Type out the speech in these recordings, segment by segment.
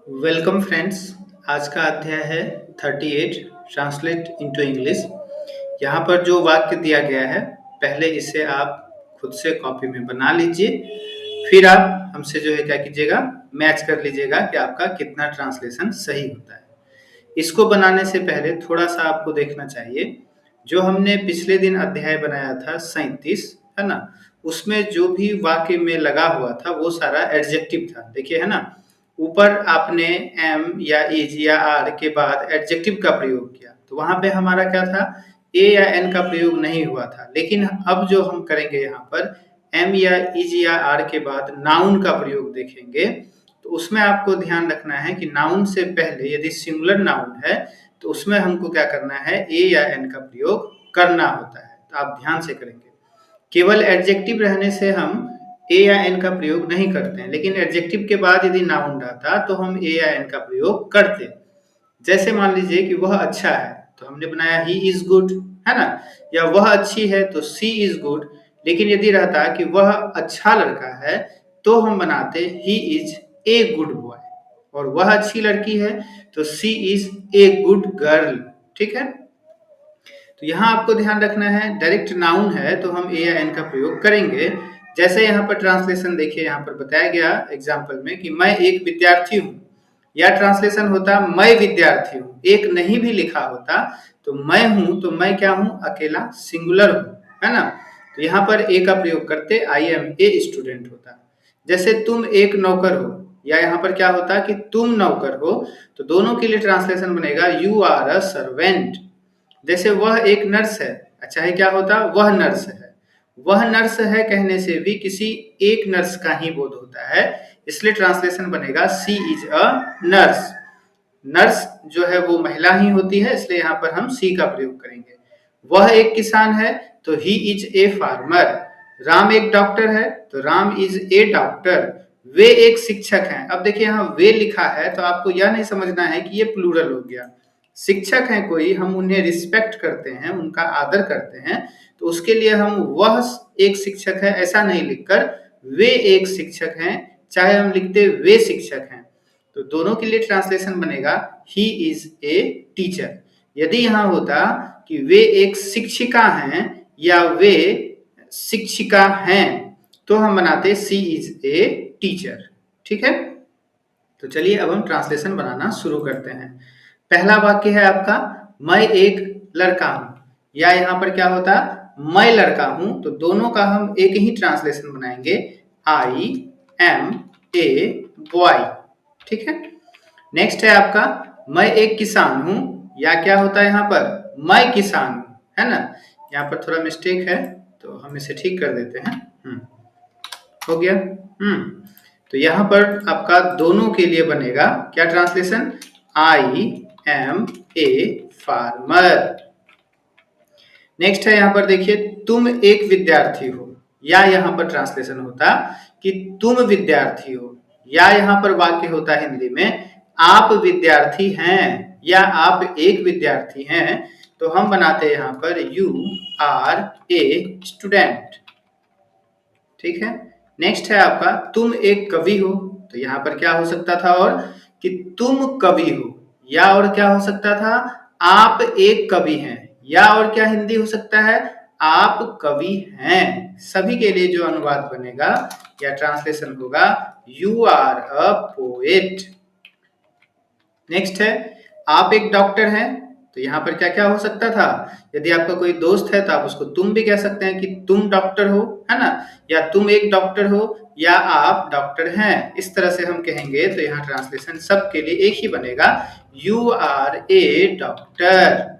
Welcome friends. आज का अध्याय है 38 ट्रांसलेट इनटू इंग्लिश। यहाँ पर जो वाक्य दिया गया है पहले इसे आप खुद से कॉपी में बना लीजिए, फिर आप हमसे जो है क्या कीजिएगा, मैच कर लीजिएगा कि आपका कितना ट्रांसलेशन सही होता है। इसको बनाने से पहले थोड़ा सा आपको देखना चाहिए, जो हमने पिछले दिन अध्याय बनाया था 37, है ना, उसमें जो भी वाक्य में लगा हुआ था वो सारा एडजेक्टिव था। देखिए, है ना, ऊपर आपने एम या इज या आर के बाद एडजेक्टिव का प्रयोग किया, तो वहां पे हमारा क्या था, ए या एन का प्रयोग नहीं हुआ था। लेकिन अब जो हम करेंगे यहाँ पर एम या इज या आर के बाद नाउन का प्रयोग देखेंगे, तो उसमें आपको ध्यान रखना है कि नाउन से पहले यदि सिंगुलर नाउन है तो उसमें हमको क्या करना है, ए या एन का प्रयोग करना होता है। तो आप ध्यान से करेंगे। केवल एडजेक्टिव रहने से हम ए या एन का प्रयोग नहीं करते हैं, लेकिन एडजेक्टिव के बाद यदि नाउन रहता तो हम ए या एन का प्रयोग करते। जैसे मान लीजिए कि वह अच्छा है तो हमने बनाया ही इज गुड, है ना, या वह अच्छी है तो सी इज गुड। लेकिन यदि रहता कि वह अच्छा लड़का है तो हम बनाते he is a good boy, और वह अच्छी लड़की है तो सी इज ए गुड गर्ल। ठीक है, तो यहाँ आपको ध्यान रखना है, डायरेक्ट नाउन है तो हम ए या एन का प्रयोग करेंगे। जैसे यहाँ पर ट्रांसलेशन देखिए, यहाँ पर बताया गया एग्जाम्पल में कि मैं एक विद्यार्थी हूँ, या ट्रांसलेशन होता मैं विद्यार्थी हूँ, एक नहीं भी लिखा होता तो मैं हूँ, तो मैं क्या हूँ, अकेला सिंगुलर हूँ, है ना। तो यहाँ पर ए का प्रयोग करते आई एम ए स्टूडेंट होता। जैसे तुम एक नौकर हो, या यहाँ पर क्या होता कि तुम नौकर हो, तो दोनों के लिए ट्रांसलेशन बनेगा यू आर अ सर्वेंट। जैसे वह एक नर्स है, अच्छा है क्या होता, वह नर्स है। वह नर्स है कहने से भी किसी एक नर्स का ही बोध होता है, इसलिए ट्रांसलेशन बनेगा सी इज अ नर्स। नर्स जो है वो महिला ही होती है, इसलिए यहाँ पर हम सी का प्रयोग करेंगे। वह एक किसान है तो he is a farmer. Ram एक डॉक्टर है तो राम इज ए डॉक्टर। वे एक शिक्षक हैं। अब देखिए यहाँ वे लिखा है तो आपको यह नहीं समझना है कि ये प्लूरल हो गया। शिक्षक हैं कोई, हम उन्हें रिस्पेक्ट करते हैं, उनका आदर करते हैं, तो उसके लिए हम वह एक शिक्षक है ऐसा नहीं लिखकर वे एक शिक्षक हैं, चाहे हम लिखते वे शिक्षक हैं, तो दोनों के लिए ट्रांसलेशन बनेगा ही इज ए टीचर। यदि यहाँ होता कि वे एक शिक्षिका हैं या वे शिक्षिका हैं, तो हम बनाते सी इज ए टीचर। ठीक है, तो चलिए अब हम ट्रांसलेशन बनाना शुरू करते हैं। पहला वाक्य है आपका मैं एक लड़का हूं, या यहाँ पर क्या होता मैं लड़का हूं, तो दोनों का हम एक ही ट्रांसलेशन बनाएंगे, आई एम ए बॉय। ठीक है, नेक्स्ट है आपका मैं एक किसान हूं, या क्या होता है यहाँ पर मैं किसान हूं, है ना। यहाँ पर थोड़ा मिस्टेक है तो हम इसे ठीक कर देते हैं। हो गया। तो यहाँ पर आपका दोनों के लिए बनेगा क्या translation, I'm a farmer. Next है यहाँ पर देखिए तुम एक विद्यार्थी हो, या यहाँ पर ट्रांसलेशन होता कि तुम विद्यार्थी हो, या यहाँ पर वाक्य होता हिंदी में आप विद्यार्थी हैं या आप एक विद्यार्थी हैं, तो हम बनाते हैं यहाँ पर यू आर ए स्टूडेंट। ठीक है, नेक्स्ट है आपका तुम एक कवि हो, तो यहाँ पर क्या हो सकता था और कि तुम कवि हो, या और क्या हो सकता था आप एक कवि हैं, या और क्या हिंदी हो सकता है आप कवि हैं। सभी के लिए जो अनुवाद बनेगा या ट्रांसलेशन होगा you are a poet. Next है आप एक डॉक्टर हैं, तो यहाँ पर क्या क्या हो सकता था, यदि आपका कोई दोस्त है तो आप उसको तुम भी कह सकते हैं कि तुम डॉक्टर हो, है ना, या तुम एक डॉक्टर हो, या आप डॉक्टर हैं, इस तरह से हम कहेंगे। तो यहाँ ट्रांसलेशन सबके लिए एक ही बनेगा, यू आर ए डॉक्टर।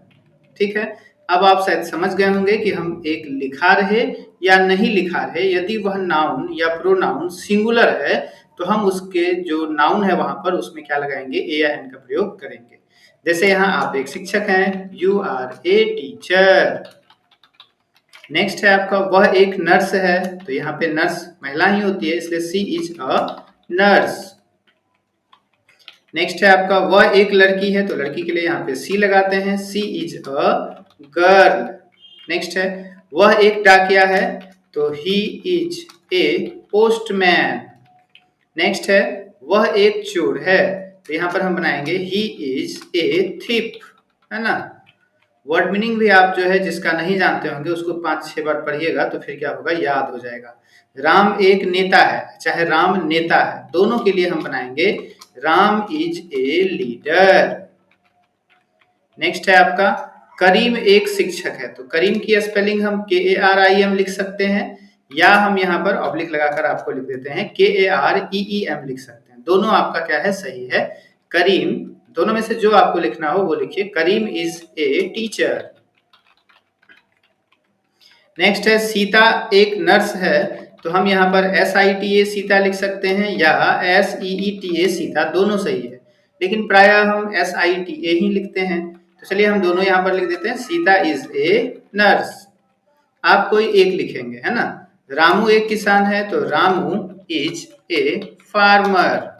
ठीक है, अब आप शायद समझ गए होंगे कि हम एक लिखा रहे या नहीं लिखा रहे, यदि वह नाउन या प्रोनाउन सिंगुलर है तो हम उसके जो नाउन है वहां पर उसमें क्या लगाएंगे, ए या एन का प्रयोग करेंगे। जैसे यहाँ आप एक शिक्षक हैं, you are a teacher. Next है आपका वह एक नर्स है, तो यहाँ पे नर्स महिला ही होती है, इसलिए सी इज अ नर्स। नेक्स्ट है आपका वह एक लड़की है, तो लड़की के लिए यहाँ पे सी लगाते हैं, सी इज अ गर्ल। नेक्स्ट है वह एक डाकिया है, तो he is a postman. Next है वह एक चोर है, तो यहाँ पर हम बनाएंगे ही इज ए थिप, है ना। वर्ड मीनिंग भी आप जो है जिसका नहीं जानते होंगे उसको 5-6 बार पढ़िएगा तो फिर क्या होगा, याद हो जाएगा। राम एक नेता है, चाहे राम नेता है, दोनों के लिए हम बनाएंगे Ram is a leader. Next है आपका करीम एक शिक्षक है, तो करीम की स्पेलिंग हम KARIM लिख सकते हैं, या हम यहाँ पर ऑब्लिक लगाकर आपको लिख देते हैं KAREEM लिख सकते हैं। दोनों आपका क्या है, सही है। करीम, दोनों में से जो आपको लिखना हो वो लिखिए। करीम इज ए टीचर। नेक्स्ट है सीता एक नर्स है, तो हम यहाँ पर SITA सीता लिख सकते हैं या SEETA सीता, दोनों सही है, लेकिन प्रायः हम SITA ही लिखते हैं। तो चलिए हम दोनों यहाँ पर लिख देते हैं, सीता इज ए नर्स। आप कोई एक लिखेंगे, है ना। रामू एक किसान है, तो Ramu is a farmer.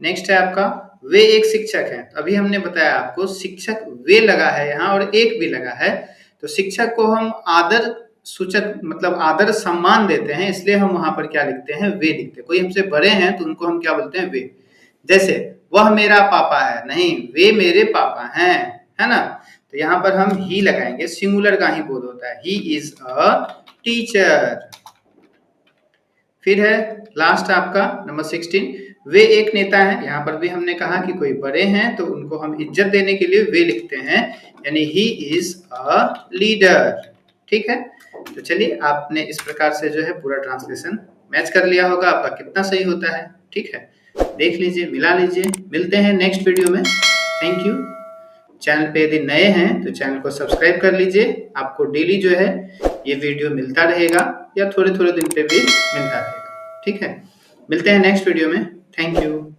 Next है आपका वे एक शिक्षक है, अभी हमने बताया आपको शिक्षक वे लगा है यहाँ और एक भी लगा है, तो शिक्षक को हम आदर सूचक मतलब आदर सम्मान देते हैं, इसलिए हम वहां पर क्या लिखते हैं, वे लिखते हैं। कोई हमसे बड़े हैं तो उनको हम क्या बोलते हैं, वे। जैसे वह मेरा पापा है, नहीं, वे मेरे पापा हैं, है ना। तो यहाँ पर हम ही लगाएंगे, सिंगुलर का ही बोध होता है, ही इज अ टीचर। फिर है लास्ट आपका नंबर 16, वे एक नेता है। यहाँ पर भी हमने कहा कि कोई बड़े हैं तो उनको हम इज्जत देने के लिए वे लिखते हैं, यानी ही इज अ लीडर। ठीक है, तो चलिए आपने इस प्रकार से जो है पूरा ट्रांसलेशन मैच कर लिया होगा, आपका कितना सही होता है। ठीक है, देख लीजिए, मिला लीजिए। मिलते हैं नेक्स्ट वीडियो में। Thank you. चैनल पे यदि नए हैं तो चैनल को सब्सक्राइब कर लीजिए, आपको डेली जो है ये वीडियो मिलता रहेगा या थोड़े थोड़े दिन पे भी मिलता रहेगा। ठीक है, मिलते हैं नेक्स्ट वीडियो में। Thank you.